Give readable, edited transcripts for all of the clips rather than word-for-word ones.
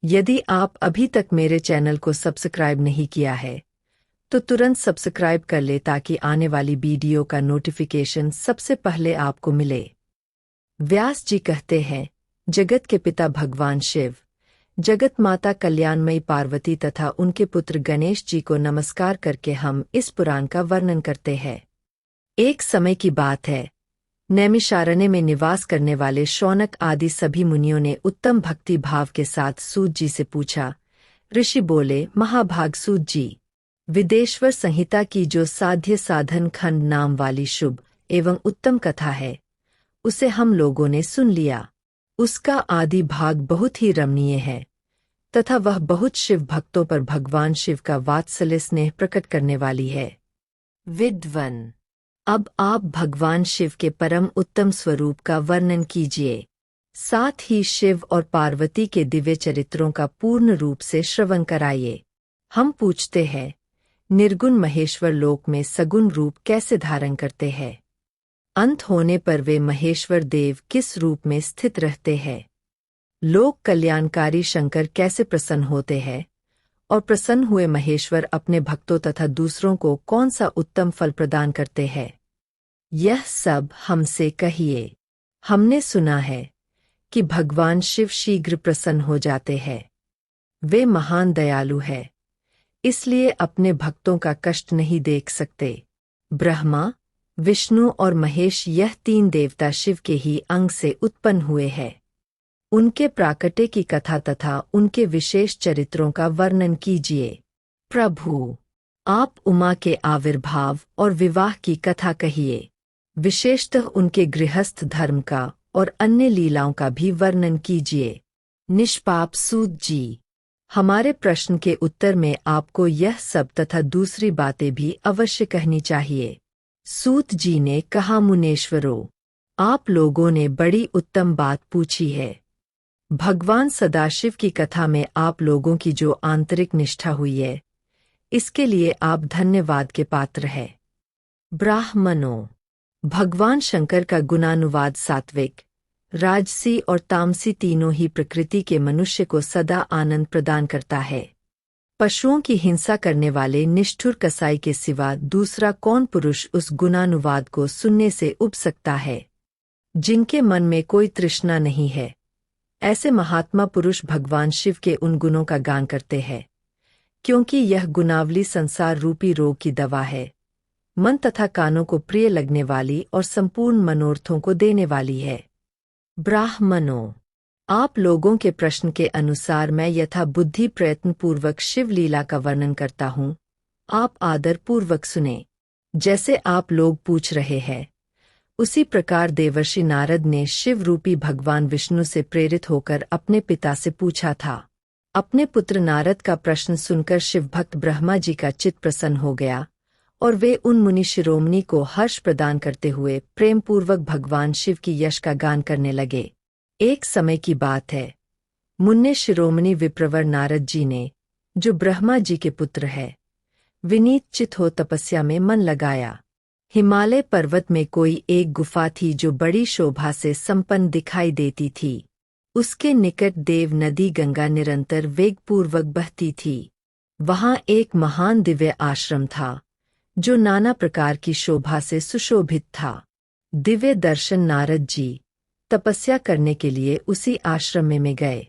यदि आप अभी तक मेरे चैनल को सब्सक्राइब नहीं किया है तो तुरंत सब्सक्राइब कर ले ताकि आने वाली वीडियो का नोटिफिकेशन सबसे पहले आपको मिले। व्यास जी कहते हैं, जगत के पिता भगवान शिव, जगत माता कल्याणमयी पार्वती तथा उनके पुत्र गणेश जी को नमस्कार करके हम इस पुराण का वर्णन करते हैं। एक समय की बात है, नैमिषारण्य में निवास करने वाले शौनक आदि सभी मुनियों ने उत्तम भक्ति भाव के साथ सूत जी से पूछा। ऋषि बोले, महाभाग सूत जी, विदेश्वर संहिता की जो साध्य साधन खंड नाम वाली शुभ एवं उत्तम कथा है, उसे हम लोगों ने सुन लिया। उसका आदि भाग बहुत ही रमणीय है तथा वह बहुत शिव भक्तों पर भगवान शिव का वात्सल्य स्नेह प्रकट करने वाली है। विद्वन, अब आप भगवान शिव के परम उत्तम स्वरूप का वर्णन कीजिए, साथ ही शिव और पार्वती के दिव्य चरित्रों का पूर्ण रूप से श्रवण कराइए। हम पूछते हैं, निर्गुण महेश्वर लोक में सगुण रूप कैसे धारण करते हैं? अंत होने पर वे महेश्वर देव किस रूप में स्थित रहते हैं? लोक कल्याणकारी शंकर कैसे प्रसन्न होते हैं? और प्रसन्न हुए महेश्वर अपने भक्तों तथा दूसरों को कौन सा उत्तम फल प्रदान करते हैं? यह सब हमसे कहिए। हमने सुना है कि भगवान शिव शीघ्र प्रसन्न हो जाते हैं। वे महान दयालु हैं, इसलिए अपने भक्तों का कष्ट नहीं देख सकते। ब्रह्मा, विष्णु और महेश यह तीन देवता शिव के ही अंग से उत्पन्न हुए हैं। उनके प्राकट्य की कथा तथा उनके विशेष चरित्रों का वर्णन कीजिए। प्रभु, आप उमा के आविर्भाव और विवाह की कथा कहिए, विशेषतः उनके गृहस्थ धर्म का और अन्य लीलाओं का भी वर्णन कीजिए। निष्पाप सूत जी, हमारे प्रश्न के उत्तर में आपको यह सब तथा दूसरी बातें भी अवश्य कहनी चाहिए। सूत जी ने कहा, मुनेश्वरों, आप लोगों ने बड़ी उत्तम बात पूछी है। भगवान सदाशिव की कथा में आप लोगों की जो आंतरिक निष्ठा हुई है, इसके लिए आप धन्यवाद के पात्र हैं। ब्राह्मणों, भगवान शंकर का गुणानुवाद सात्विक, राजसी और तामसी तीनों ही प्रकृति के मनुष्य को सदा आनंद प्रदान करता है। पशुओं की हिंसा करने वाले निष्ठुर कसाई के सिवा दूसरा कौन पुरुष उस गुणानुवाद को सुनने से उब सकता है? जिनके मन में कोई तृष्णा नहीं है, ऐसे महात्मा पुरुष भगवान शिव के उन गुणों का गान करते हैं, क्योंकि यह गुणावली संसार रूपी रोग की दवा है, मन तथा कानों को प्रिय लगने वाली और संपूर्ण मनोरथों को देने वाली है। ब्राह्मणों, आप लोगों के प्रश्न के अनुसार मैं यथा बुद्धि प्रयत्न पूर्वक शिव लीला का वर्णन करता हूँ। आप आदर पूर्वक सुने। जैसे आप लोग पूछ रहे हैं, उसी प्रकार देवर्षि नारद ने शिव रूपी भगवान विष्णु से प्रेरित होकर अपने पिता से पूछा था। अपने पुत्र नारद का प्रश्न सुनकर शिवभक्त ब्रह्मा जी का चित्त प्रसन्न हो गया और वे उन मुनि शिरोमणि को हर्ष प्रदान करते हुए प्रेम पूर्वक भगवान शिव की यश का गान करने लगे। एक समय की बात है, मुन्ने शिरोमणि विप्रवर नारद जी ने, जो ब्रह्मा जी के पुत्र है, विनीत चित हो तपस्या में मन लगाया। हिमालय पर्वत में कोई एक गुफा थी जो बड़ी शोभा से संपन्न दिखाई देती थी। उसके निकट देव नदी गंगा निरंतर वेगपूर्वक बहती थी। वहां एक महान दिव्य आश्रम था जो नाना प्रकार की शोभा से सुशोभित था। दिव्य दर्शन नारद जी तपस्या करने के लिए उसी आश्रम में गए।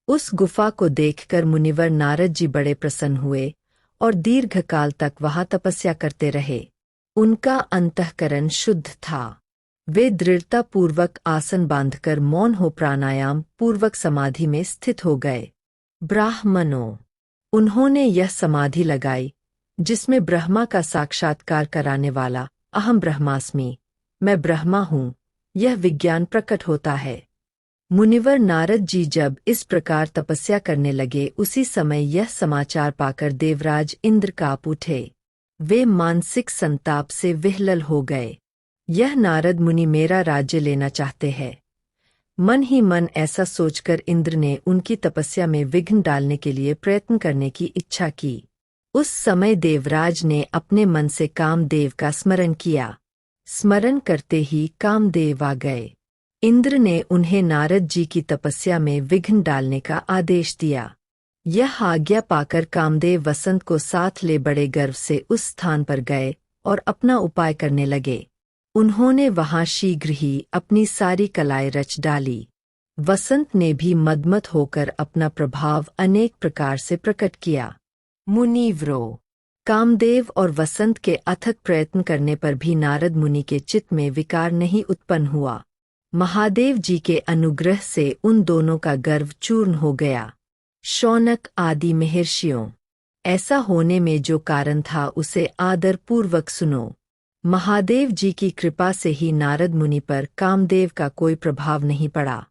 उस गुफा को देखकर मुनिवर नारद जी बड़े प्रसन्न हुए और दीर्घकाल तक वहां तपस्या करते रहे। उनका अंतःकरण शुद्ध था। वे दृढ़ता पूर्वक आसन बांधकर मौन हो प्राणायाम पूर्वक समाधि में स्थित हो गए। ब्राह्मणों, उन्होंने यह समाधि लगाई जिसमें ब्रह्मा का साक्षात्कार कराने वाला अहम ब्रह्मास्मि, मैं ब्रह्मा हूँ, यह विज्ञान प्रकट होता है। मुनिवर नारद जी जब इस प्रकार तपस्या करने लगे, उसी समय यह समाचार पाकर देवराज इंद्र काँप उठे। वे मानसिक संताप से विह्वल हो गए। यह नारद मुनि मेरा राज्य लेना चाहते हैं। मन ही मन ऐसा सोचकर इंद्र ने उनकी तपस्या में विघ्न डालने के लिए प्रयत्न करने की इच्छा की। उस समय देवराज ने अपने मन से कामदेव का स्मरण किया। स्मरण करते ही कामदेव आ गए। इंद्र ने उन्हें नारद जी की तपस्या में विघ्न डालने का आदेश दिया। यह आज्ञा पाकर कामदेव वसंत को साथ ले बड़े गर्व से उस स्थान पर गए और अपना उपाय करने लगे। उन्होंने वहां शीघ्र ही अपनी सारी कलाएं रच डाली। वसंत ने भी मदमत होकर अपना प्रभाव अनेक प्रकार से प्रकट किया। मुनिवरों, कामदेव और वसंत के अथक प्रयत्न करने पर भी नारद मुनि के चित्त में विकार नहीं उत्पन्न हुआ। महादेव जी के अनुग्रह से उन दोनों का गर्व चूर्ण हो गया। शौनक आदि महर्षियों, ऐसा होने में जो कारण था उसे आदरपूर्वक सुनो। महादेव जी की कृपा से ही नारद मुनि पर कामदेव का कोई प्रभाव नहीं पड़ा।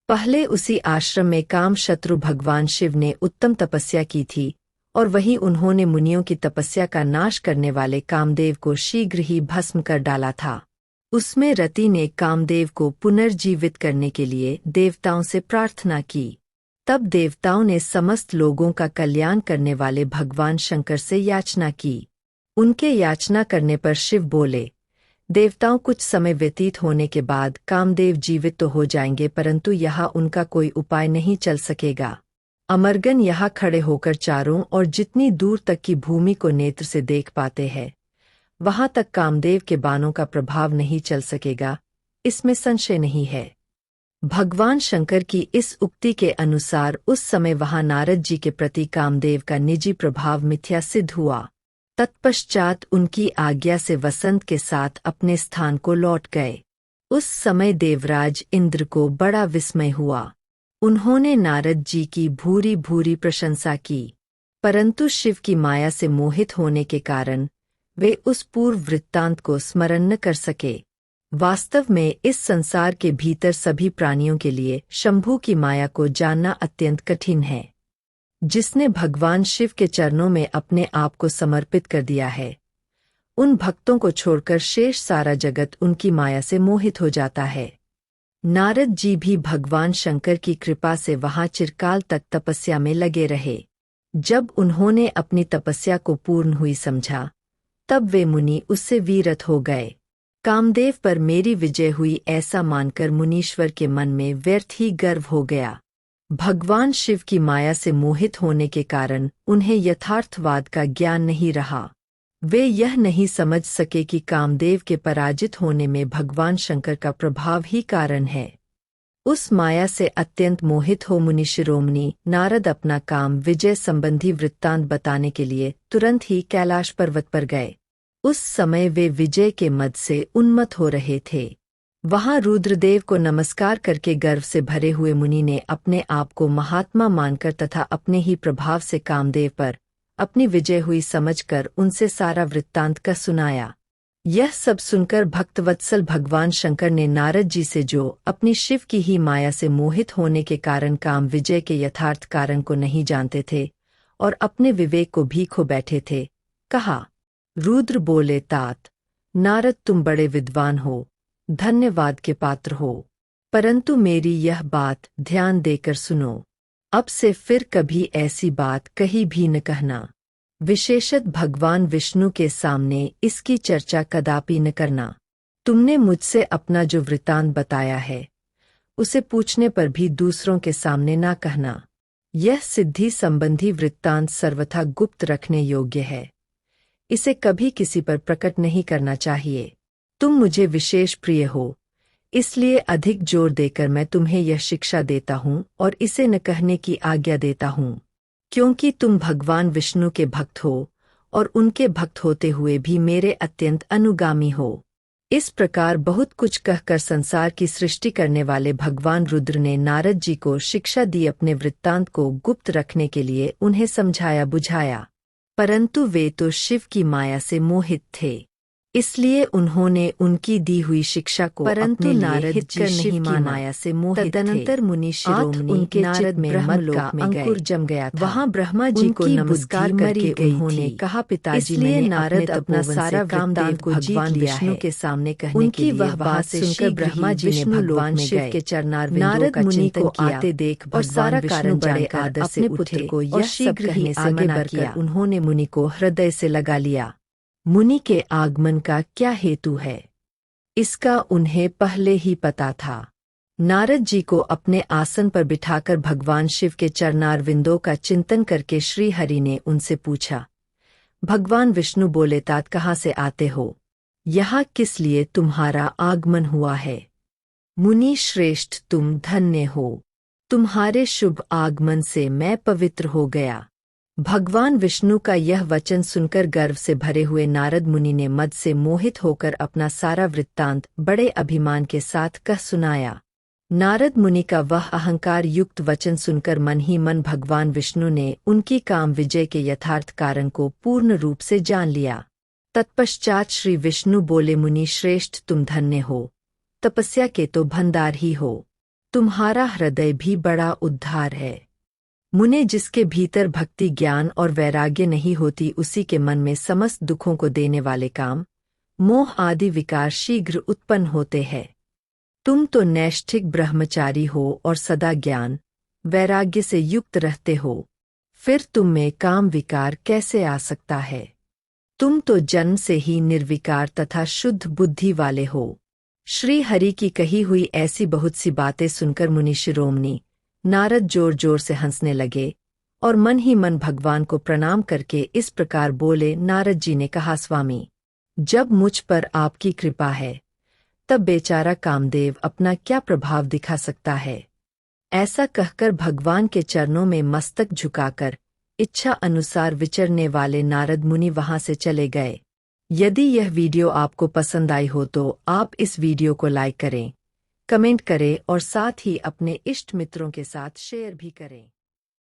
पहले उसी आश्रम में काम शत्रु भगवान शिव ने उत्तम तपस्या की थी और वहीं उन्होंने मुनियों की तपस्या का नाश करने वाले कामदेव को शीघ्र ही भस्म कर डाला था। उसमें रति ने कामदेव को पुनर्जीवित करने के लिए देवताओं से प्रार्थना की। तब देवताओं ने समस्त लोगों का कल्याण करने वाले भगवान शंकर से याचना की। उनके याचना करने पर शिव बोले, देवताओं कुछ समय व्यतीत होने के बाद कामदेव जीवित तो हो जाएंगे, परंतु यहाँ उनका कोई उपाय नहीं चल सकेगा। अमरगण यहाँ खड़े होकर चारों और जितनी दूर तक की भूमि को नेत्र से देख पाते हैं, वहां तक कामदेव के बाणों का प्रभाव नहीं चल सकेगा, इसमें संशय नहीं है। भगवान शंकर की इस उक्ति के अनुसार उस समय वहां नारद जी के प्रति कामदेव का निजी प्रभाव मिथ्या सिद्ध हुआ। तत्पश्चात उनकी आज्ञा से वसंत के साथ अपने स्थान को लौट गए। उस समय देवराज इंद्र को बड़ा विस्मय हुआ। उन्होंने नारद जी की भूरी भूरी प्रशंसा की, परंतु शिव की माया से मोहित होने के कारण वे उस पूर्व वृत्तांत को स्मरण न कर सके। वास्तव में इस संसार के भीतर सभी प्राणियों के लिए शंभू की माया को जानना अत्यंत कठिन है। जिसने भगवान शिव के चरणों में अपने आप को समर्पित कर दिया है, उन भक्तों को छोड़कर शेष सारा जगत उनकी माया से मोहित हो जाता है। नारद जी भी भगवान शंकर की कृपा से वहां चिरकाल तक तपस्या में लगे रहे। जब उन्होंने अपनी तपस्या को पूर्ण हुई समझा, तब वे मुनि उससे विरत हो गए। कामदेव पर मेरी विजय हुई ऐसा मानकर मुनीश्वर के मन में व्यर्थ ही गर्व हो गया। भगवान शिव की माया से मोहित होने के कारण उन्हें यथार्थवाद का ज्ञान नहीं रहा। वे यह नहीं समझ सके कि कामदेव के पराजित होने में भगवान शंकर का प्रभाव ही कारण है। उस माया से अत्यंत मोहित हो मुनि शिरोमणि नारद अपना काम विजय संबंधी वृत्तांत बताने के लिए तुरंत ही कैलाश पर्वत पर गए। उस समय वे विजय के मद से उन्मत्त हो रहे थे। वहां रुद्रदेव को नमस्कार करके गर्व से भरे हुए मुनि ने अपने आप को महात्मा मानकर तथा अपने ही प्रभाव से कामदेव पर अपनी विजय हुई समझकर उनसे सारा वृत्तांत का सुनाया। यह सब सुनकर भक्तवत्सल भगवान शंकर ने नारद जी से, जो अपनी शिव की ही माया से मोहित होने के कारण काम विजय के यथार्थ कारण को नहीं जानते थे और अपने विवेक को भी खो बैठे थे, कहा। रुद्र बोले, तात नारद, तुम बड़े विद्वान हो, धन्यवाद के पात्र हो, परंतु मेरी यह बात ध्यान देकर सुनो। अब से फिर कभी ऐसी बात कहीं भी न कहना, विशेषत भगवान विष्णु के सामने इसकी चर्चा कदापि न करना। तुमने मुझसे अपना जो वृत्तांत बताया है, उसे पूछने पर भी दूसरों के सामने ना कहना। यह सिद्धि संबंधी वृत्तांत सर्वथा गुप्त रखने योग्य है, इसे कभी किसी पर प्रकट नहीं करना चाहिए। तुम मुझे विशेष प्रिय हो, इसलिए अधिक जोर देकर मैं तुम्हें यह शिक्षा देता हूँ और इसे न कहने की आज्ञा देता हूँ, क्योंकि तुम भगवान विष्णु के भक्त हो और उनके भक्त होते हुए भी मेरे अत्यंत अनुगामी हो। इस प्रकार बहुत कुछ कहकर संसार की सृष्टि करने वाले भगवान रुद्र ने नारद जी को शिक्षा दी। अपने वृत्तांत को गुप्त रखने के लिए उन्हें समझाया बुझाया, परंतु वे तो शिव की माया से मोहित थे, इसलिए उन्होंने उनकी दी हुई शिक्षा को परंतु नारद जी शिव की माया से मोहित थे। तदनंतर मुनि शिरोमणि उनके चित्त में ब्रह्मलोक में अंकुर जम गया था। वहां ब्रह्मा जी को नमस्कार करके उन्होंने कहा, पिताजी, इसलिए नारद अपना सारा वृत्तांत को भगवान विष्णु के सामने कहने के लिए वह बात सुनकर ब्रह्मा जी ने भगवान शिव के चरणारविंदों का चिंतन किया को देख और सारा कारण बड़े आदर से पुत्र को यह शीघ्र ही आगे बढ़कर उन्होंने मुनि को हृदय से लगा लिया। मुनि के आगमन का क्या हेतु है, इसका उन्हें पहले ही पता था। नारद जी को अपने आसन पर बिठाकर भगवान शिव के चरणारविंदों का चिंतन करके श्री हरि ने उनसे पूछा। भगवान विष्णु बोले, तात कहाँ से आते हो? यहाँ किस लिए तुम्हारा आगमन हुआ है? मुनि श्रेष्ठ, तुम धन्य हो। तुम्हारे शुभ आगमन से मैं पवित्र हो गया। भगवान विष्णु का यह वचन सुनकर गर्व से भरे हुए नारद मुनि ने मद से मोहित होकर अपना सारा वृत्तांत बड़े अभिमान के साथ कह सुनाया। नारद मुनि का वह अहंकार युक्त वचन सुनकर मन ही मन भगवान विष्णु ने उनकी काम विजय के यथार्थ कारण को पूर्ण रूप से जान लिया। तत्पश्चात श्री विष्णु बोले, मुनि श्रेष्ठ, तुम धन्य हो। तपस्या के तो भंडार ही हो। तुम्हारा हृदय भी बड़ा उद्धार है। मुने, जिसके भीतर भक्ति, ज्ञान और वैराग्य नहीं होती, उसी के मन में समस्त दुखों को देने वाले काम, मोह आदि विकार शीघ्र उत्पन्न होते हैं। तुम तो नैष्ठिक ब्रह्मचारी हो और सदा ज्ञान वैराग्य से युक्त रहते हो, फिर तुम में काम विकार कैसे आ सकता है? तुम तो जन्म से ही निर्विकार तथा शुद्ध बुद्धि वाले हो। श्री हरि की कही हुई ऐसी बहुत सी बातें सुनकर मुनि शिरोमणि नारद जोर जोर से हंसने लगे और मन ही मन भगवान को प्रणाम करके इस प्रकार बोले। नारद जी ने कहा, स्वामी, जब मुझ पर आपकी कृपा है तब बेचारा कामदेव अपना क्या प्रभाव दिखा सकता है? ऐसा कहकर भगवान के चरणों में मस्तक झुकाकर इच्छा अनुसार विचरने वाले नारद मुनि वहां से चले गए। यदि यह वीडियो आपको पसंद आई हो तो आप इस वीडियो को लाइक करें, कमेंट करें और साथ ही अपने इष्ट मित्रों के साथ शेयर भी करें।